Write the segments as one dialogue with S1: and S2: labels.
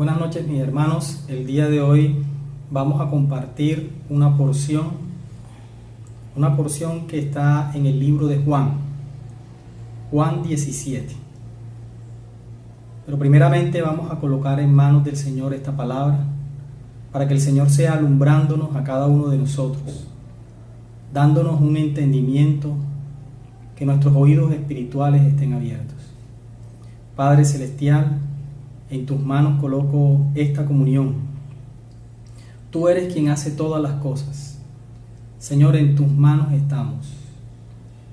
S1: Buenas noches, mis hermanos. El día de hoy vamos a compartir una porción que está en el libro de Juan 17. Pero primeramente vamos a colocar en manos del Señor esta palabra para que el Señor sea alumbrándonos a cada uno de nosotros, dándonos un entendimiento, que nuestros oídos espirituales estén abiertos. Padre Celestial, en tus manos coloco esta comunión. Tú eres quien hace todas las cosas. Señor, en tus manos estamos.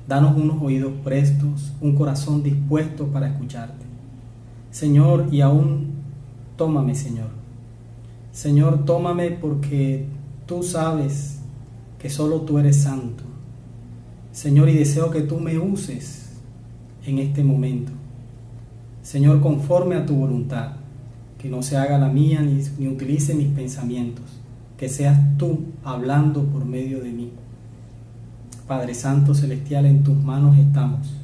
S1: Danos unos oídos prestos, un corazón dispuesto para escucharte. Señor, y aún tómame, Señor. Señor, tómame porque tú sabes que solo tú eres santo. Señor, y deseo que tú me uses en este momento. Señor, conforme a tu voluntad, que no se haga la mía ni utilice mis pensamientos, que seas tú hablando por medio de mí. Padre Santo Celestial, en tus manos estamos,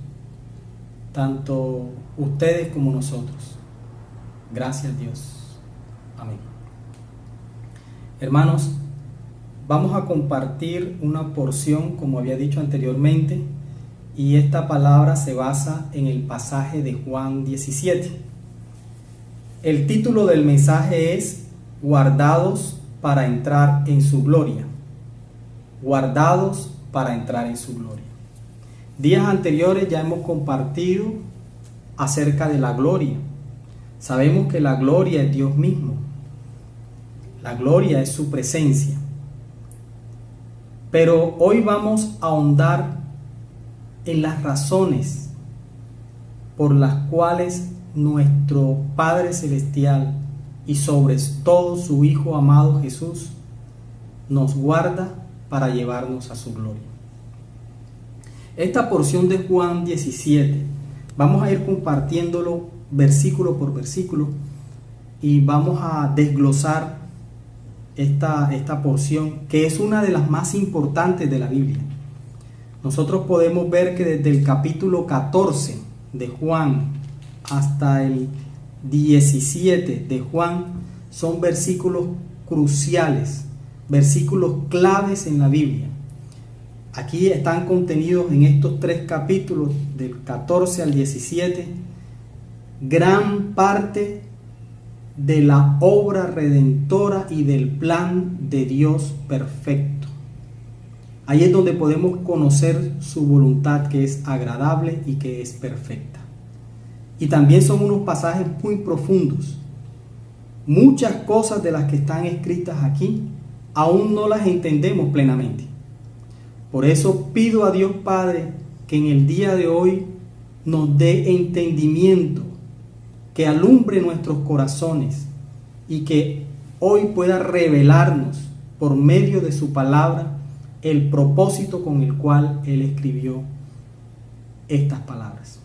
S1: tanto ustedes como nosotros. Gracias, Dios. Amén. Hermanos, vamos a compartir una porción, como había dicho anteriormente, y esta palabra se basa en el pasaje de Juan 17. El título del mensaje es Guardados para entrar en su gloria. Guardados para entrar en su gloria. Días anteriores ya hemos compartido acerca de la gloria. Sabemos que la gloria es Dios mismo. La gloria es su presencia. Pero hoy vamos a ahondar en las razones por las cuales nuestro Padre Celestial y sobre todo su Hijo amado Jesús nos guarda para llevarnos a su gloria. Esta porción de Juan 17 vamos a ir compartiéndolo versículo por versículo y vamos a desglosar esta porción, que es una de las más importantes de la Biblia. Nosotros podemos ver que desde el capítulo 14 de Juan hasta el 17 de Juan son versículos cruciales, versículos claves en la Biblia. Aquí están contenidos en estos tres capítulos, del 14 al 17, gran parte de la obra redentora y del plan de Dios perfecto. Ahí es donde podemos conocer su voluntad, que es agradable y que es perfecta. Y también son unos pasajes muy profundos. Muchas cosas de las que están escritas aquí aún no las entendemos plenamente. Por eso pido a Dios Padre que en el día de hoy nos dé entendimiento, que alumbre nuestros corazones y que hoy pueda revelarnos por medio de su palabra el propósito con el cual Él escribió estas palabras.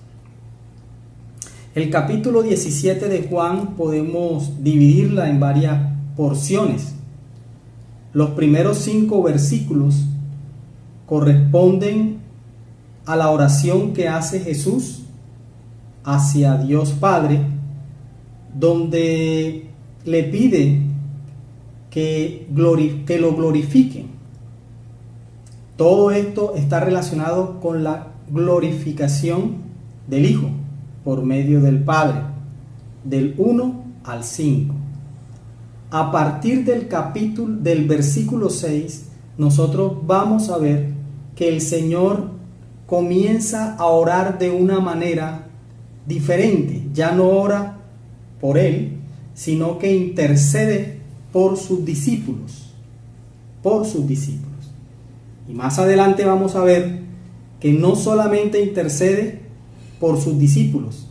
S1: El capítulo 17 de Juan podemos dividirla en varias porciones. Los primeros 5 versículos corresponden a la oración que hace Jesús hacia Dios Padre, donde le pide que lo glorifique. Todo esto está relacionado con la glorificación del Hijo por medio del Padre, del 1 al 5. A partir del versículo 6, nosotros vamos a ver que el Señor comienza a orar de una manera diferente. Ya no ora por Él, sino que intercede por sus discípulos. Por sus discípulos. Y más adelante vamos a ver que no solamente intercede por sus discípulos,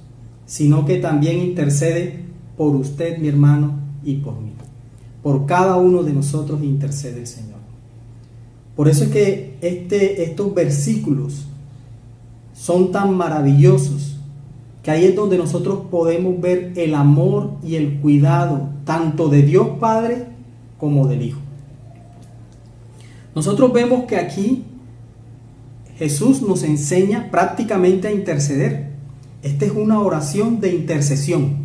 S1: sino que también intercede por usted, mi hermano, y por mí. Por cada uno de nosotros intercede el Señor. Por eso es que estos versículos son tan maravillosos, que ahí es donde nosotros podemos ver el amor y el cuidado tanto de Dios Padre como del Hijo. Nosotros vemos que aquí Jesús nos enseña prácticamente a interceder. Esta es una oración de intercesión.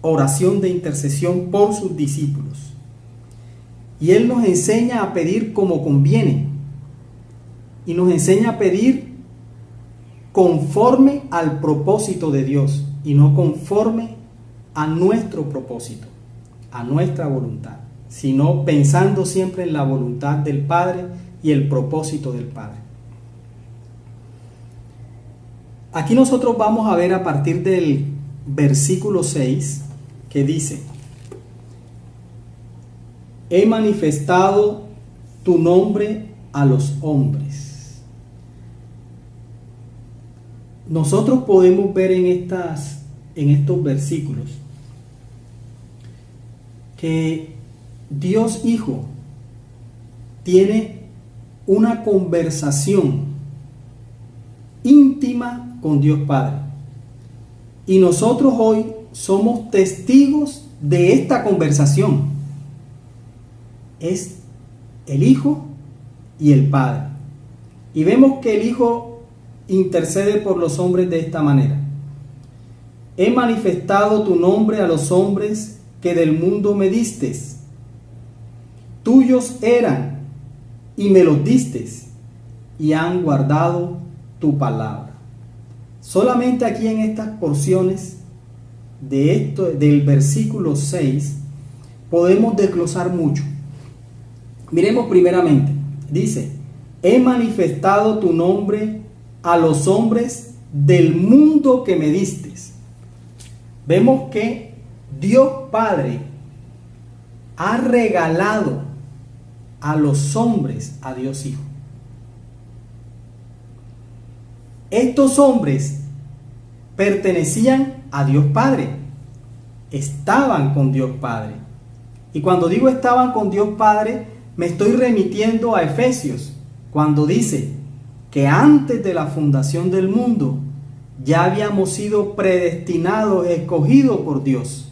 S1: oración de intercesión por sus discípulos. Y Él nos enseña a pedir como conviene. Y nos enseña a pedir conforme al propósito de Dios y no conforme a nuestro propósito, a nuestra voluntad, sino pensando siempre en la voluntad del Padre y el propósito del Padre. Aquí nosotros vamos a ver a partir del versículo 6 que dice: he manifestado tu nombre a los hombres. Nosotros podemos ver en estos versículos que Dios Hijo tiene una conversación íntima con Dios Padre. Y nosotros hoy somos testigos de esta conversación. Es el Hijo y el Padre. Y vemos que el Hijo intercede por los hombres de esta manera: he manifestado tu nombre a los hombres que del mundo me distes. Tuyos eran y me los distes, y han guardado tu palabra. Solamente aquí en estas porciones del versículo 6 podemos desglosar mucho. Miremos primeramente, dice: he manifestado tu nombre a los hombres del mundo que me distes. Vemos que Dios Padre ha regalado a los hombres a Dios Hijo. Estos hombres pertenecían a Dios Padre, estaban con Dios Padre. Y cuando digo estaban con Dios Padre, me estoy remitiendo a Efesios, cuando dice que antes de la fundación del mundo ya habíamos sido predestinados, escogidos por Dios.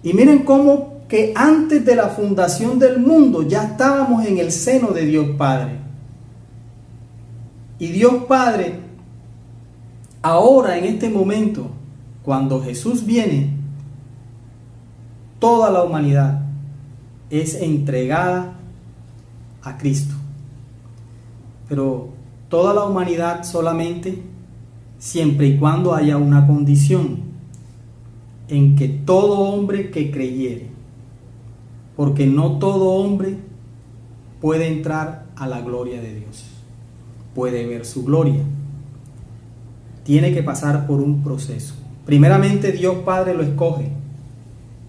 S1: Y miren cómo que antes de la fundación del mundo ya estábamos en el seno de Dios Padre. Y Dios Padre, ahora en este momento, cuando Jesús viene, toda la humanidad es entregada a Cristo. Pero toda la humanidad solamente siempre y cuando haya una condición: en que todo hombre que creyere, porque no todo hombre puede entrar a la gloria de Dios, puede ver su gloria, tiene que pasar por un proceso. Primeramente Dios Padre lo escoge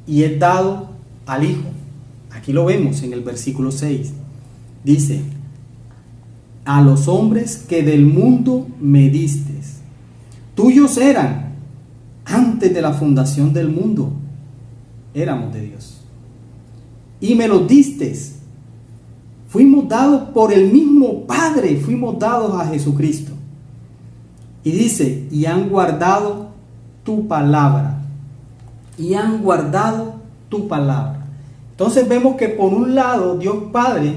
S1: y es dado al Hijo. Aquí lo vemos en el versículo 6, dice: a los hombres que del mundo me distes. Tuyos eran antes de la fundación del mundo, éramos de Dios, y me los distes. Fuimos dados por el mismo Padre, fuimos dados a Jesucristo. Y dice: y han guardado tu palabra. Y han guardado tu palabra. Entonces vemos que por un lado Dios Padre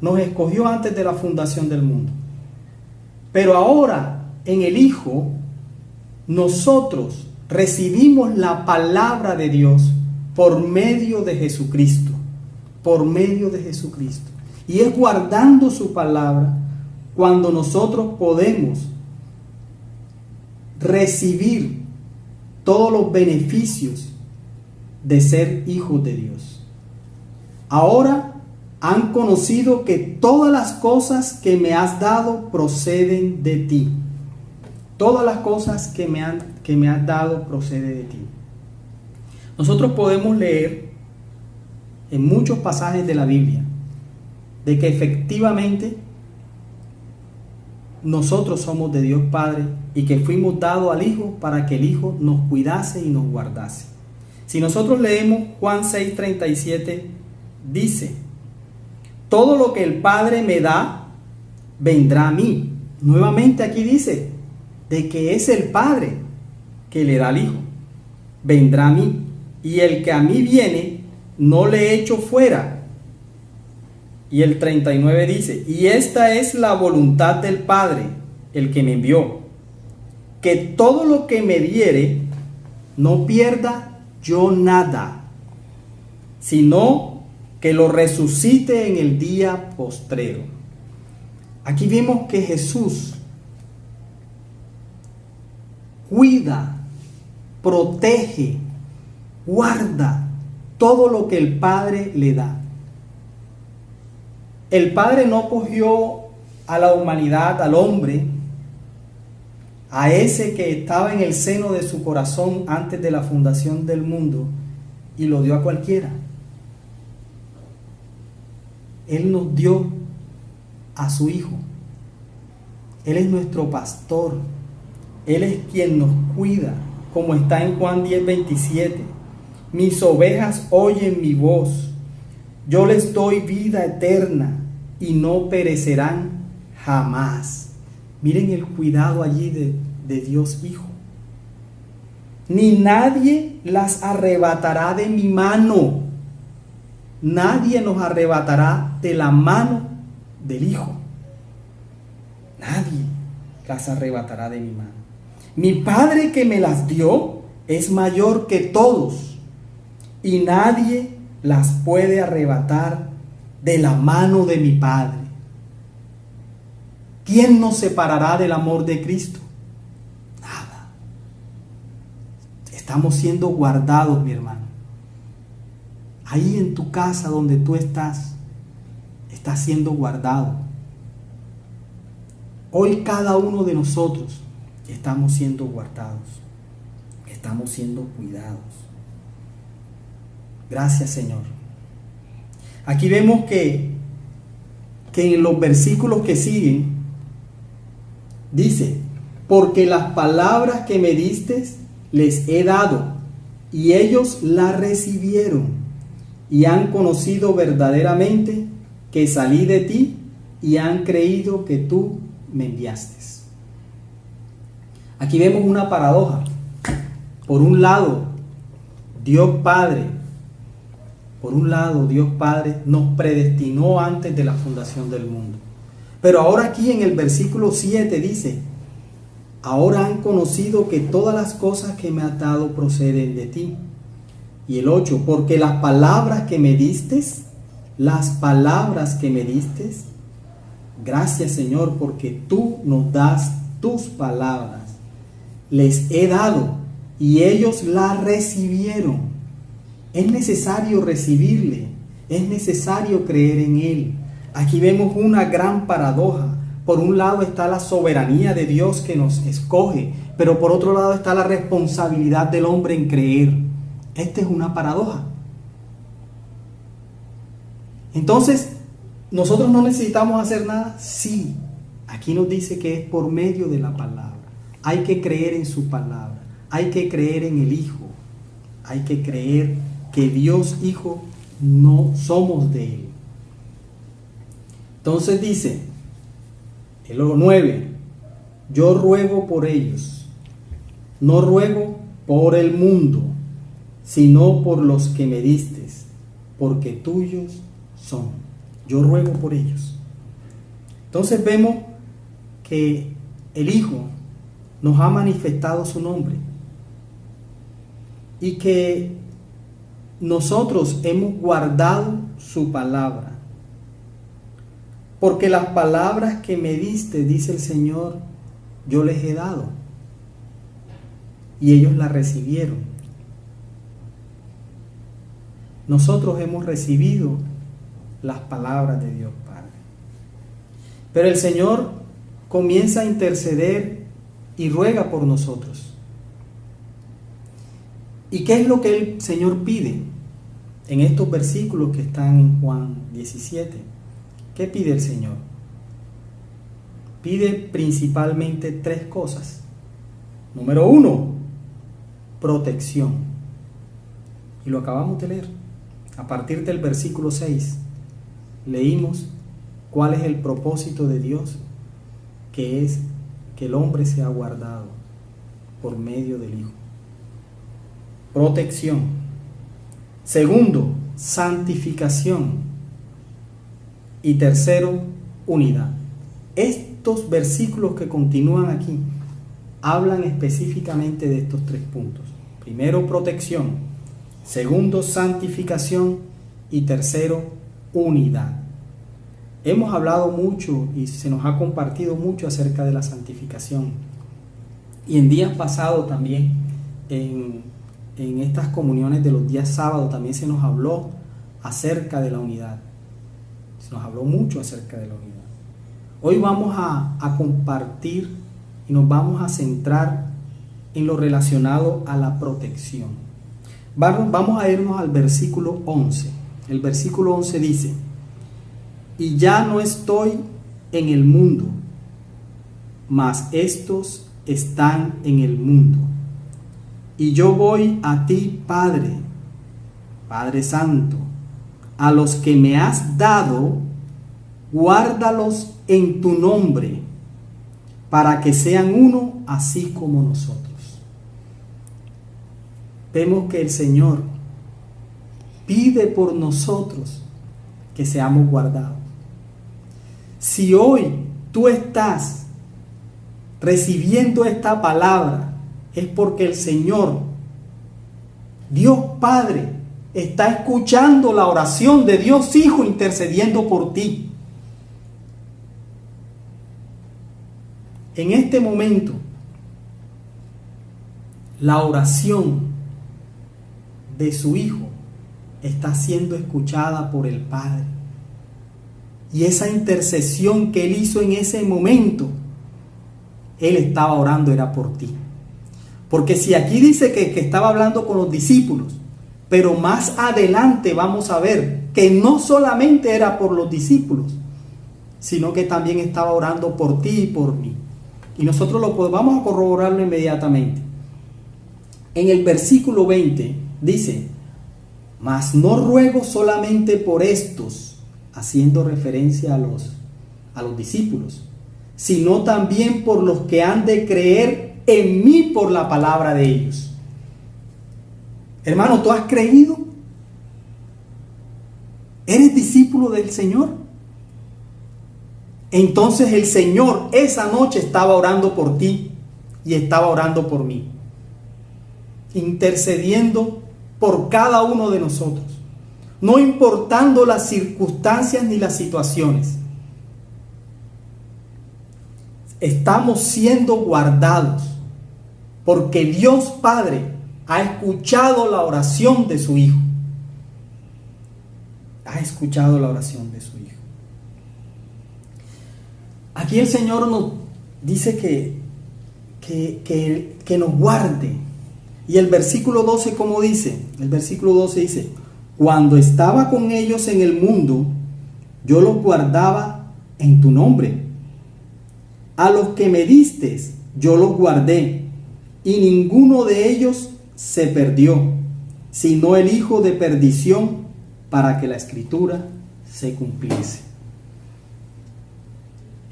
S1: nos escogió antes de la fundación del mundo. Pero ahora en el Hijo nosotros recibimos la palabra de Dios por medio de Jesucristo. Por medio de Jesucristo. Y es guardando su palabra cuando nosotros podemos recibir todos los beneficios de ser hijos de Dios. Ahora han conocido que todas las cosas que me has dado proceden de ti. Todas las cosas que me has dado proceden de ti. Nosotros podemos leer en muchos pasajes de la Biblia de que efectivamente nosotros somos de Dios Padre y que fuimos dados al Hijo para que el Hijo nos cuidase y nos guardase. Si nosotros leemos Juan 6:37, dice: todo lo que el Padre me da, vendrá a mí. Nuevamente aquí dice de que es el Padre que le da al Hijo. Vendrá a mí. Y el que a mí viene, no le echo fuera. Y el 39 dice: y esta es la voluntad del Padre, el que me envió, que todo lo que me diere, no pierda yo nada, sino que lo resucite en el día postrero. Aquí vemos que Jesús cuida, protege, guarda todo lo que el Padre le da. El Padre no cogió a la humanidad, al hombre, a ese que estaba en el seno de su corazón antes de la fundación del mundo, y lo dio a cualquiera. Él nos dio a su Hijo. Él es nuestro pastor. Él es quien nos cuida, como está en Juan 10:27. Mis ovejas oyen mi voz. Yo les doy vida eterna y no perecerán jamás. Miren el cuidado allí de Dios Hijo. Ni nadie las arrebatará de mi mano. Nadie nos arrebatará de la mano del Hijo. Nadie las arrebatará de mi mano. Mi Padre que me las dio es mayor que todos, y nadie las puede arrebatar de la mano de mi Padre. ¿Quién nos separará del amor de Cristo? Nada. Estamos siendo guardados, mi hermano. Ahí en tu casa donde tú estás siendo guardado. Hoy cada uno de nosotros estamos siendo guardados, estamos siendo cuidados. Gracias, Señor. Aquí vemos que en los versículos que siguen dice: porque las palabras que me diste les he dado, y ellos las recibieron, y han conocido verdaderamente que salí de ti, y han creído que tú me enviaste. Aquí vemos una paradoja. Por un lado, Dios Padre nos predestinó antes de la fundación del mundo. Pero ahora aquí en el versículo 7 dice: ahora han conocido que todas las cosas que me has dado proceden de ti. Y el 8, porque las palabras que me diste, gracias, Señor, porque tú nos das tus palabras. Les he dado y ellos la recibieron. Es necesario recibirle, es necesario creer en Él. Aquí vemos una gran paradoja. Por un lado está la soberanía de Dios que nos escoge, pero por otro lado está la responsabilidad del hombre en creer. Esta es una paradoja. Entonces, ¿nosotros no necesitamos hacer nada? Sí. Aquí nos dice que es por medio de la palabra. Hay que creer en su palabra. Hay que creer en el Hijo. Hay que creer que Dios Hijo no somos de Él. Entonces dice, el 9, yo ruego por ellos. No ruego por el mundo, sino por los que me diste, porque tuyos son. Yo ruego por ellos. Entonces vemos que el Hijo nos ha manifestado su nombre y que nosotros hemos guardado su palabra. Porque las palabras que me diste, dice el Señor, yo les he dado. Y ellos las recibieron. Nosotros hemos recibido las palabras de Dios Padre. Pero el Señor comienza a interceder y ruega por nosotros. ¿Y qué es lo que el Señor pide en estos versículos que están en Juan 17? ¿Qué pide el Señor? Pide principalmente 3 cosas. Número 1, protección. Y lo acabamos de leer. A partir del versículo 6, leímos cuál es el propósito de Dios, que es que el hombre sea guardado por medio del Hijo. Protección. Segundo, santificación. Y tercero, unidad. Estos versículos que continúan aquí hablan específicamente de estos 3 puntos. Primero, protección. Segundo, santificación. Y tercero, unidad. Hemos hablado mucho y se nos ha compartido mucho acerca de la santificación. Y en días pasados también, en estas comuniones de los días sábados, también se nos habló acerca de la unidad. Se nos habló mucho acerca de la unidad. Hoy vamos a compartir y nos vamos a centrar en lo relacionado a la protección. Vamos a irnos al versículo 11. El versículo 11 dice: y ya no estoy en el mundo, mas estos están en el mundo. Y yo voy a ti, Padre, Padre Santo, a los que me has dado, guárdalos en tu nombre, para que sean uno así como nosotros. Vemos que el Señor pide por nosotros que seamos guardados. Si hoy tú estás recibiendo esta palabra, es porque el Señor, Dios Padre, está escuchando la oración de Dios Hijo intercediendo por ti. En este momento, la oración de su Hijo está siendo escuchada por el Padre. Y esa intercesión que Él hizo en ese momento, Él estaba orando era por ti. Porque si aquí dice que estaba hablando con los discípulos, pero más adelante vamos a ver que no solamente era por los discípulos, sino que también estaba orando por ti y por mí. Y nosotros vamos a corroborarlo inmediatamente. En el versículo 20 dice: mas no ruego solamente por estos, haciendo referencia a los discípulos, sino también por los que han de creer en mí por la palabra de ellos. Hermano, ¿tú has creído? ¿Eres discípulo del Señor? Entonces el Señor esa noche estaba orando por ti y estaba orando por mí, intercediendo por cada uno de nosotros, no importando las circunstancias ni las situaciones. Estamos siendo guardados porque Dios Padre ha escuchado la oración de su Hijo. Ha escuchado la oración de su Hijo. Aquí el Señor nos dice que nos guarde. Y el versículo 12, ¿cómo dice? El versículo 12 dice: cuando estaba con ellos en el mundo, yo los guardaba en tu nombre. A los que me diste, yo los guardé, y ninguno de ellos se perdió, sino el hijo de perdición, para que la escritura se cumpliese.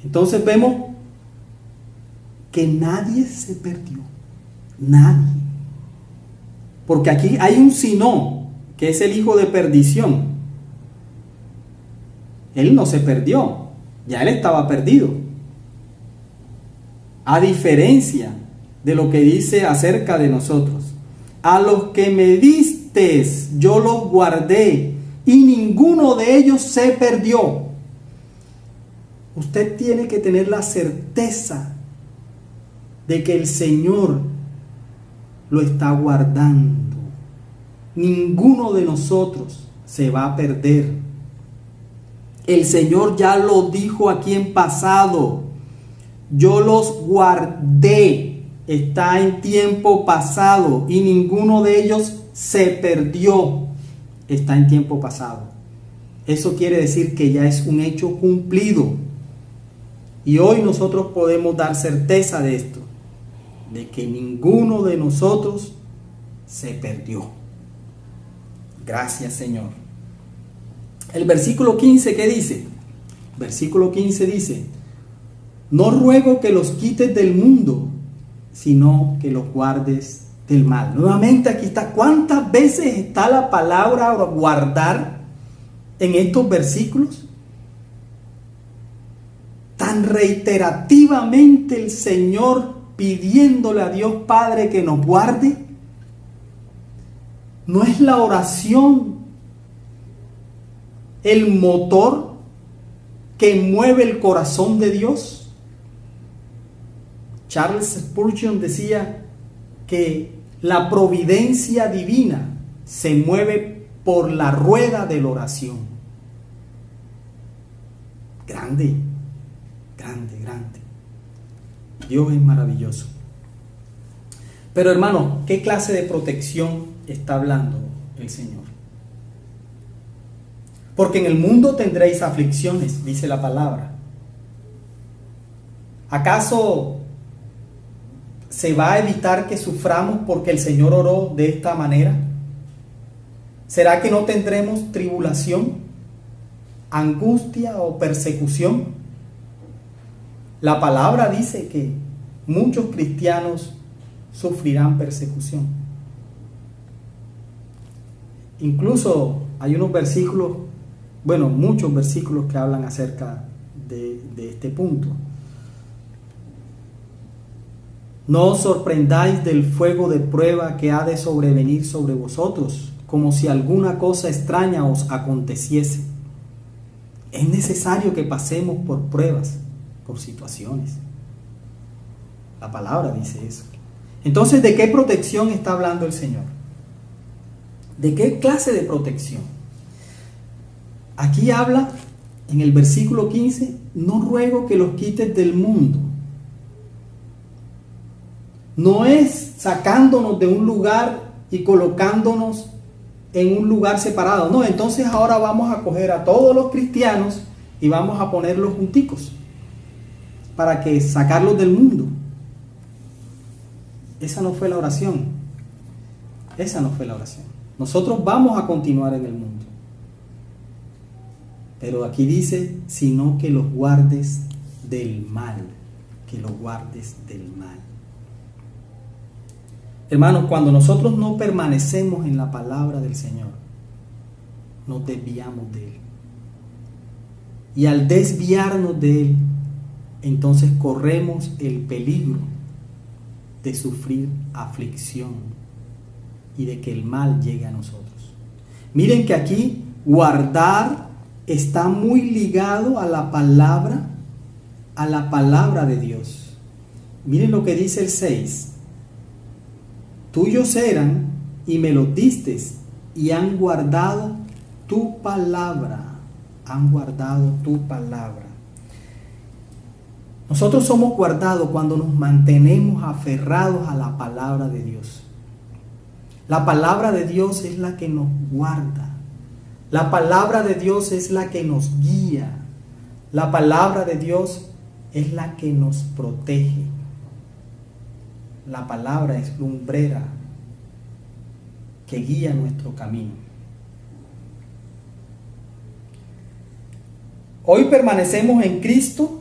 S1: Entonces vemos que nadie se perdió. Nadie. Porque aquí hay un sino, que es el hijo de perdición. Él no se perdió, ya él estaba perdido. A diferencia de lo que dice acerca de nosotros: a los que me distes yo los guardé, y ninguno de ellos se perdió. Usted tiene que tener la certeza de que el Señor lo está guardando. Ninguno de nosotros se va a perder. El Señor ya lo dijo aquí en pasado: yo los guardé. Está en tiempo pasado, y ninguno de ellos se perdió. Está en tiempo pasado. Eso quiere decir que ya es un hecho cumplido. Y hoy nosotros podemos dar certeza de esto, de que ninguno de nosotros se perdió. Gracias, Señor. El versículo 15, ¿qué dice? Versículo 15 dice: no ruego que los quites del mundo, sino que los guardes del mal. Nuevamente aquí está. ¿Cuántas veces está la palabra guardar en estos versículos? Tan reiterativamente el Señor pidiéndole a Dios Padre que nos guarde. ¿No es la oración el motor que mueve el corazón de Dios? Charles Spurgeon decía que la providencia divina se mueve por la rueda de la oración. Grande, grande, grande. Dios es maravilloso. Pero hermano, ¿qué clase de protección está hablando el Señor? Porque en el mundo tendréis aflicciones, dice la palabra. ¿Acaso se va a evitar que suframos porque el Señor oró de esta manera? ¿Será que no tendremos tribulación, angustia o persecución? La palabra dice que muchos cristianos sufrirán persecución. Incluso hay unos versículos, muchos versículos que hablan acerca de este punto. No os sorprendáis del fuego de prueba que ha de sobrevenir sobre vosotros, como si alguna cosa extraña os aconteciese. Es necesario que pasemos por pruebas, por situaciones. La palabra dice eso. Entonces, ¿de qué protección está hablando el Señor? ¿De qué clase de protección? Aquí habla en el versículo 15, no ruego que los quites del mundo. No es sacándonos de un lugar y colocándonos en un lugar separado. No, entonces ahora vamos a coger a todos los cristianos y vamos a ponerlos junticos para que sacarlos del mundo. Esa no fue la oración. Esa no fue la oración. Nosotros vamos a continuar en el mundo. Pero aquí dice, sino que los guardes del mal. Que los guardes del mal. Hermanos, cuando nosotros no permanecemos en la palabra del Señor, nos desviamos de Él. Y al desviarnos de Él, entonces corremos el peligro de sufrir aflicción y de que el mal llegue a nosotros. Miren que aquí guardar está muy ligado a la palabra de Dios. Miren lo que dice el 6. Tuyos eran y me los distes y han guardado tu palabra. Han guardado tu palabra. Nosotros somos guardados cuando nos mantenemos aferrados a la palabra de Dios. La palabra de Dios es la que nos guarda. La palabra de Dios es la que nos guía. La palabra de Dios es la que nos protege. La palabra es lumbrera que guía nuestro camino. Hoy permanecemos en Cristo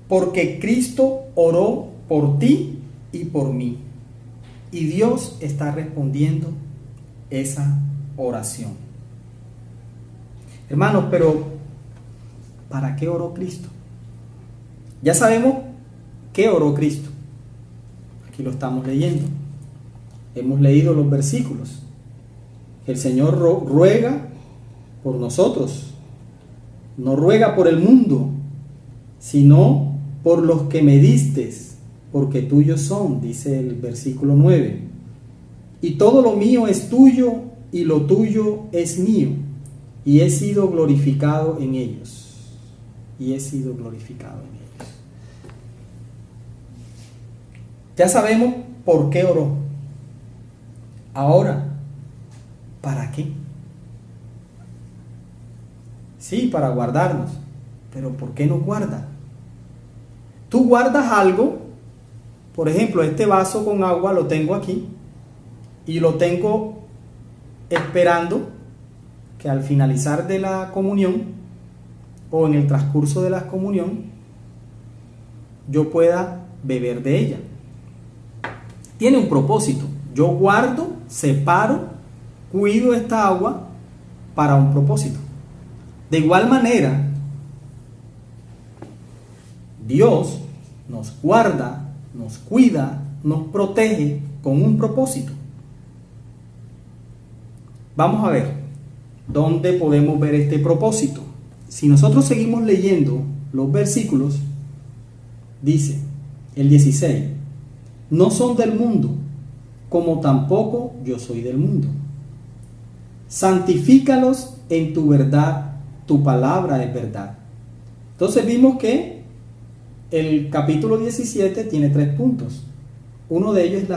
S1: porque Cristo oró por ti y por mí. Y Dios está respondiendo esa oración. Hermanos, pero ¿para qué oró Cristo? Ya sabemos qué oró Cristo. Aquí lo estamos leyendo. Hemos leído los versículos. El Señor ruega por nosotros. No ruega por el mundo, sino por los que me distes, porque tuyos son, dice el versículo 9. Y todo lo mío es tuyo, y lo tuyo es mío, y he sido glorificado en ellos. Y he sido glorificado en ellos. Ya sabemos por qué oró. Ahora, ¿para qué? Sí, para guardarnos. Pero ¿por qué nos guarda? Tú guardas algo, por ejemplo, este vaso con agua lo tengo aquí y lo tengo esperando que al finalizar de la comunión o en el transcurso de la comunión yo pueda beber de ella. Tiene un propósito. Yo guardo, separo, cuido esta agua para un propósito. De igual manera, Dios nos guarda, nos cuida, nos protege con un propósito. Vamos a ver dónde podemos ver este propósito. Si nosotros seguimos leyendo los versículos, dice el 16, no son del mundo, como tampoco yo soy del mundo. Santifícalos en tu verdad, tu palabra es verdad. Entonces vimos que el capítulo 17 tiene 3 puntos. Uno de ellos es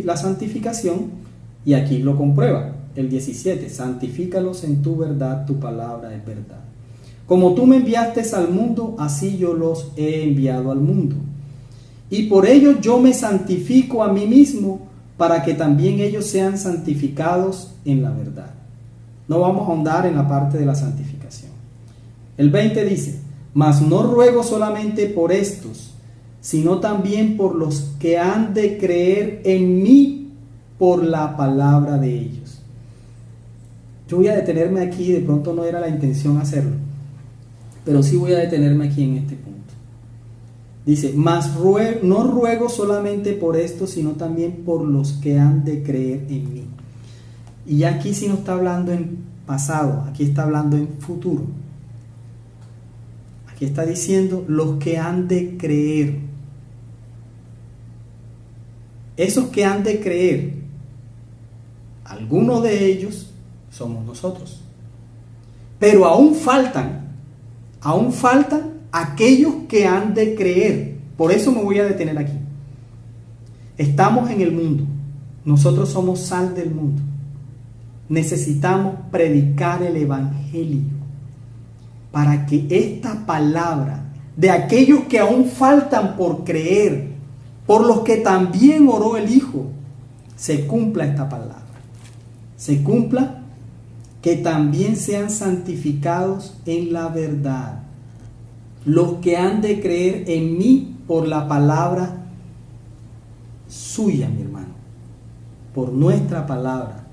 S1: la santificación, y aquí lo comprueba. El 17, santifícalos en tu verdad, tu palabra es verdad. Como tú me enviaste al mundo, así yo los he enviado al mundo. Y por ello yo me santifico a mí mismo, para que también ellos sean santificados en la verdad. No vamos a ahondar en la parte de la santificación. El 20 dice, mas no ruego solamente por estos, sino también por los que han de creer en mí por la palabra de ellos. Yo voy a detenerme aquí, de pronto no era la intención hacerlo, pero sí voy a detenerme aquí en este punto. Dice, mas no ruego solamente por esto, sino también por los que han de creer en mí. Y aquí sí no está hablando en pasado, aquí está hablando en futuro. Aquí está diciendo los que han de creer. Esos que han de creer, algunos de ellos somos nosotros. Pero aún faltan aquellos que han de creer. Por eso me voy a detener aquí. Estamos en el mundo. Nosotros somos sal del mundo. Necesitamos predicar el evangelio para que esta palabra de aquellos que aún faltan por creer, por los que también oró el Hijo, se cumpla esta palabra. Se cumpla, que también sean santificados en la verdad. Los que han de creer en mí por la palabra suya, mi hermano, por nuestra palabra,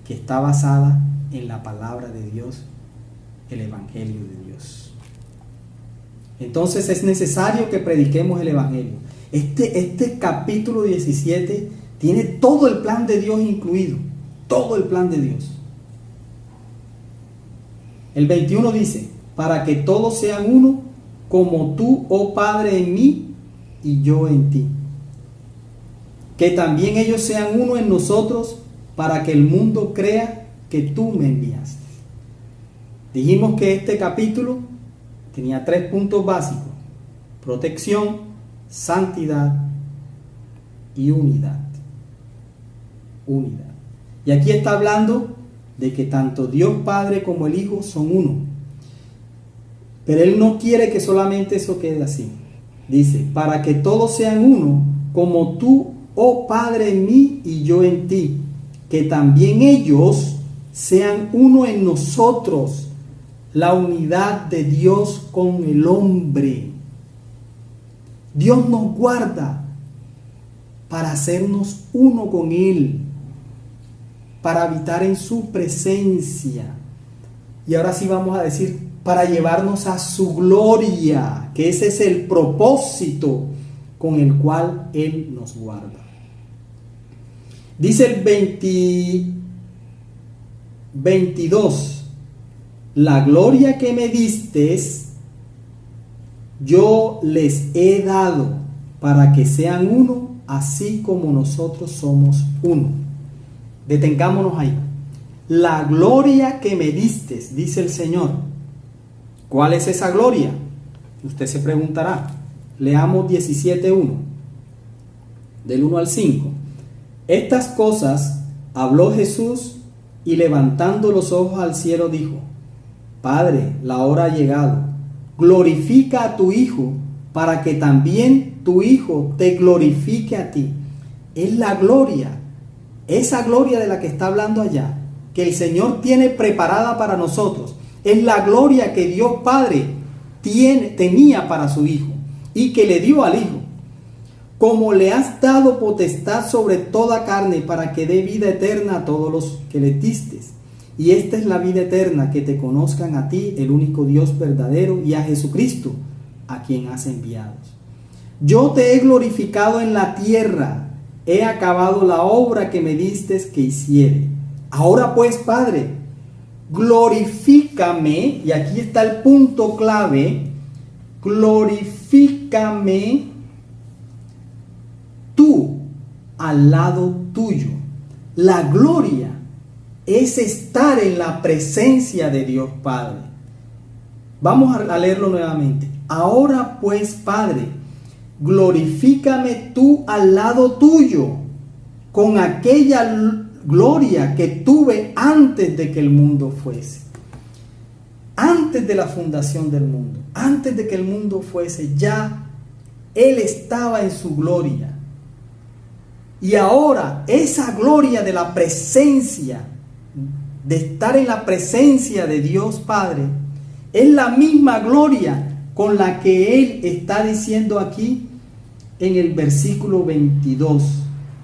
S1: que está basada en la palabra de Dios, el evangelio de Dios. Entonces es necesario que prediquemos el evangelio. Este capítulo 17 tiene todo el plan de Dios incluido, todo el plan de Dios. El 21 dice, para que todos sean uno, como tú, oh Padre, en mí y yo en ti. Que también ellos sean uno en nosotros, para que el mundo crea que tú me enviaste. Dijimos que este capítulo tenía 3 puntos básicos: protección, santidad y unidad. Unidad. Y aquí está hablando de que tanto Dios Padre como el Hijo son uno. Pero Él no quiere que solamente eso quede así. Dice, para que todos sean uno, como tú, oh Padre, en mí y yo en ti. Que también ellos sean uno en nosotros. La unidad de Dios con el hombre. Dios nos guarda para hacernos uno con Él, para habitar en su presencia. Y ahora sí vamos a decir, para llevarnos a su gloria, que ese es el propósito con el cual Él nos guarda. Dice el 22, la gloria que me distes, yo les he dado para que sean uno, así como nosotros somos uno. Detengámonos ahí. La gloria que me distes, dice el Señor. ¿Cuál es esa gloria? Usted se preguntará. Leamos 17:1, del 1 al 5. Estas cosas habló Jesús y levantando los ojos al cielo dijo, Padre, la hora ha llegado. Glorifica a tu Hijo para que también tu Hijo te glorifique a ti. Es la gloria, esa gloria de la que está hablando allá, que el Señor tiene preparada para nosotros. Es la gloria que Dios Padre tenía para su Hijo y que le dio al Hijo. Como le has dado potestad sobre toda carne para que dé vida eterna a todos los que le distes. Y esta es la vida eterna, que te conozcan a ti, el único Dios verdadero, y a Jesucristo, a quien has enviado. Yo te he glorificado en la tierra, he acabado la obra que me distes que hiciere. Ahora pues, Padre, glorifícame, y aquí está el punto clave, glorifícame tú al lado tuyo. La gloria es estar en la presencia de Dios Padre. Vamos a leerlo nuevamente. Ahora pues, Padre, glorifícame tú al lado tuyo con aquella gloria que tuve antes de que el mundo fuese. Antes de la fundación del mundo, antes de que el mundo fuese, ya Él estaba en su gloria. Y ahora esa gloria de la presencia, de estar en la presencia de Dios Padre, es la misma gloria con la que Él está diciendo aquí en el versículo 22.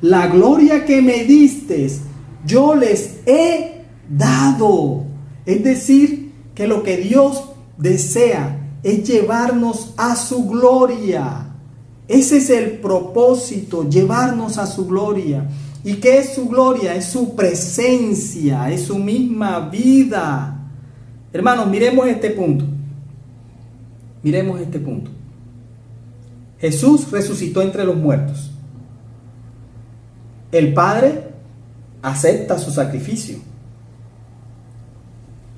S1: La gloria que me diste, yo les he dado. Es decir, que lo que Dios desea es llevarnos a su gloria. Ese es el propósito, llevarnos a su gloria. ¿Y qué es su gloria? Es su presencia, es su misma vida. Hermanos, miremos este punto. Miremos este punto. Jesús resucitó entre los muertos. El Padre acepta su sacrificio.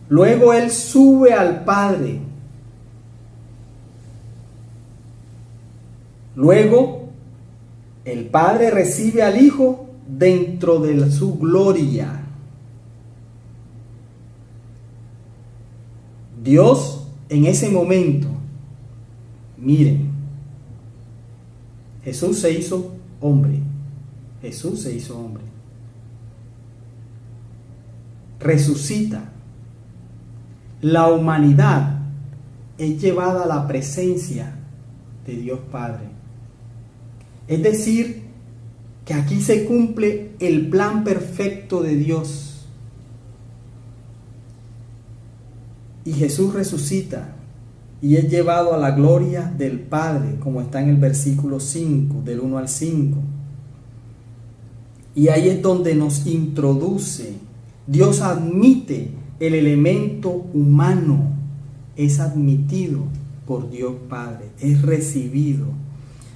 S1: Luego Él sube al Padre. Luego el Padre recibe al Hijo dentro de su gloria. Dios en ese momento, miren, Jesús se hizo hombre. Jesús se hizo hombre. Resucita. La humanidad es llevada a la presencia de Dios Padre. Es decir, que aquí se cumple el plan perfecto de Dios. Y Jesús resucita y es llevado a la gloria del Padre, como está en el versículo 5, del 1 al 5. Y ahí es donde nos introduce. Dios admite el elemento humano, es admitido por Dios Padre, es recibido.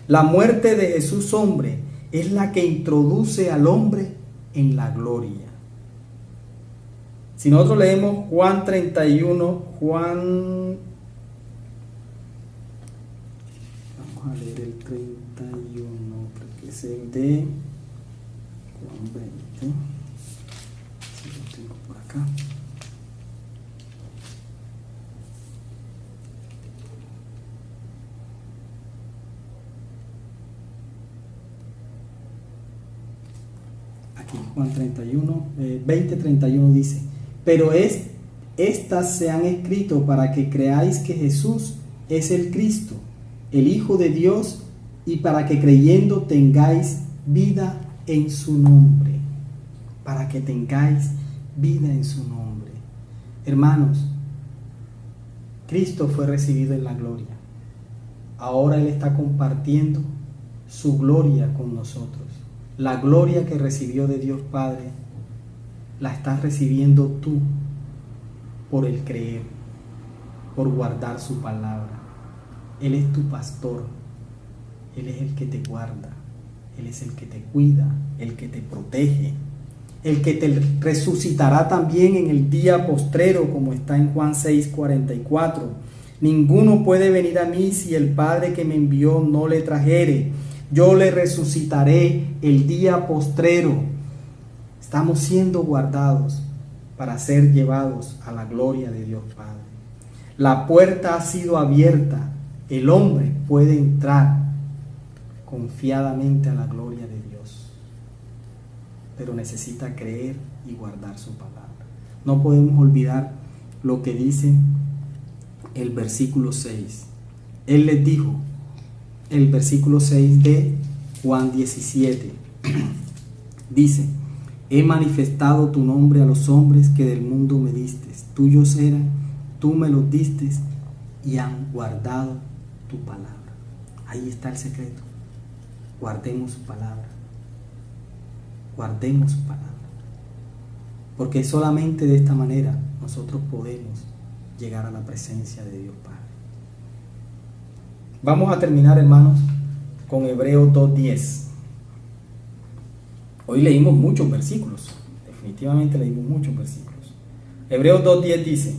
S1: La muerte de Jesús hombre es la que introduce al hombre en la gloria. Si nosotros leemos Juan 31, vamos a leer el 31, porque es el de Juan 20. Si lo tengo por acá. Aquí Juan 31, 20:31 dice: pero estas se han escrito para que creáis que Jesús es el Cristo, el Hijo de Dios, y para que creyendo tengáis vida en su nombre. Para que tengáis vida en su nombre. Hermanos, Cristo fue recibido en la gloria. Ahora Él está compartiendo su gloria con nosotros. La gloria que recibió de Dios Padre, la estás recibiendo tú por el creer, por guardar su palabra. Él es tu pastor, Él es el que te guarda, Él es el que te cuida, el que te protege, el que te resucitará también en el día postrero, como está en Juan 6:44. Ninguno puede venir a mí si el Padre que me envió no le trajere. Yo le resucitaré el día postrero. Estamos siendo guardados para ser llevados a la gloria de Dios Padre. La puerta ha sido abierta. El hombre puede entrar confiadamente a la gloria de Dios, pero necesita creer y guardar su palabra. No podemos olvidar lo que dice el versículo 6. Él les dijo, el versículo 6 de Juan 17, dice: he manifestado tu nombre a los hombres que del mundo me diste. Tuyos eran, tú me los diste y han guardado tu palabra. Ahí está el secreto. Guardemos su palabra. Guardemos su palabra. porque solamente de esta manera nosotros podemos llegar a la presencia de Dios Padre. Vamos a terminar, hermanos, con Hebreos 2:10. Hoy leímos muchos versículos, definitivamente leímos muchos versículos. Hebreos 2:10 dice,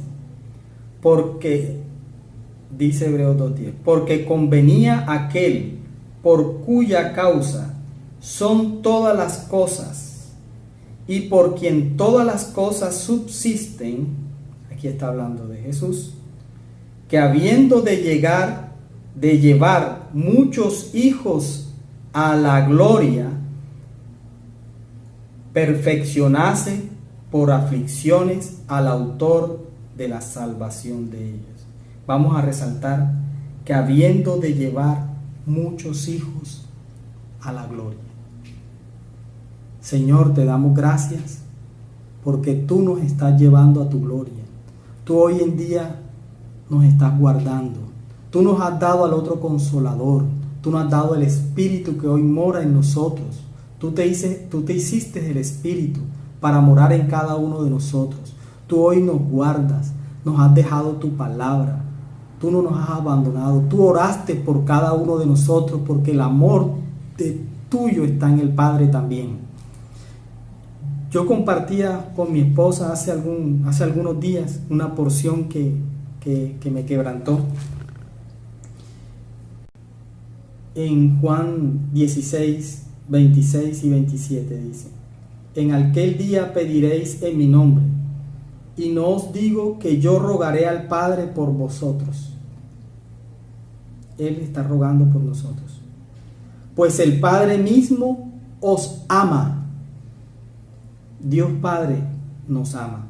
S1: Hebreos 2:10, porque convenía aquel por cuya causa son todas las cosas y por quien todas las cosas subsisten, aquí está hablando de Jesús, que habiendo de llevar muchos hijos a la gloria, perfeccionase por aflicciones al autor de la salvación de ellos. Vamos a resaltar que habiendo de llevar muchos hijos a la gloria. Señor, te damos gracias porque tú nos estás llevando a tu gloria. Tú hoy en día nos estás guardando. Tú nos has dado al otro consolador. Tú nos has dado el Espíritu que hoy mora en nosotros. Tú te hiciste el Espíritu para morar en cada uno de nosotros. Tú hoy nos guardas, nos has dejado tu palabra. Tú no nos has abandonado. Tú oraste por cada uno de nosotros porque el amor tuyo está en el Padre también. Yo compartía con mi esposa hace algunos días una porción que me quebrantó. En Juan 16, 26 y 27 dice: en aquel día pediréis en mi nombre, y no os digo que yo rogaré al Padre por vosotros. Él está rogando por nosotros. Pues el Padre mismo os ama. Dios Padre nos ama,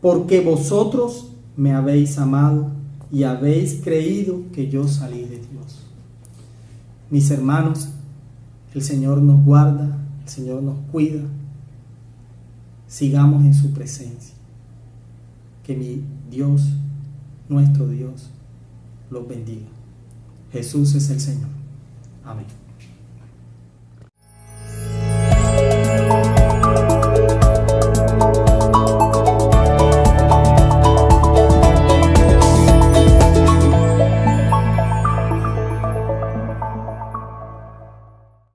S1: porque vosotros me habéis amado y habéis creído que yo salí de Dios. Mis hermanos, el Señor nos guarda, el Señor nos cuida. Sigamos en su presencia. Que mi Dios, nuestro Dios, los bendiga. Jesús es el Señor. Amén.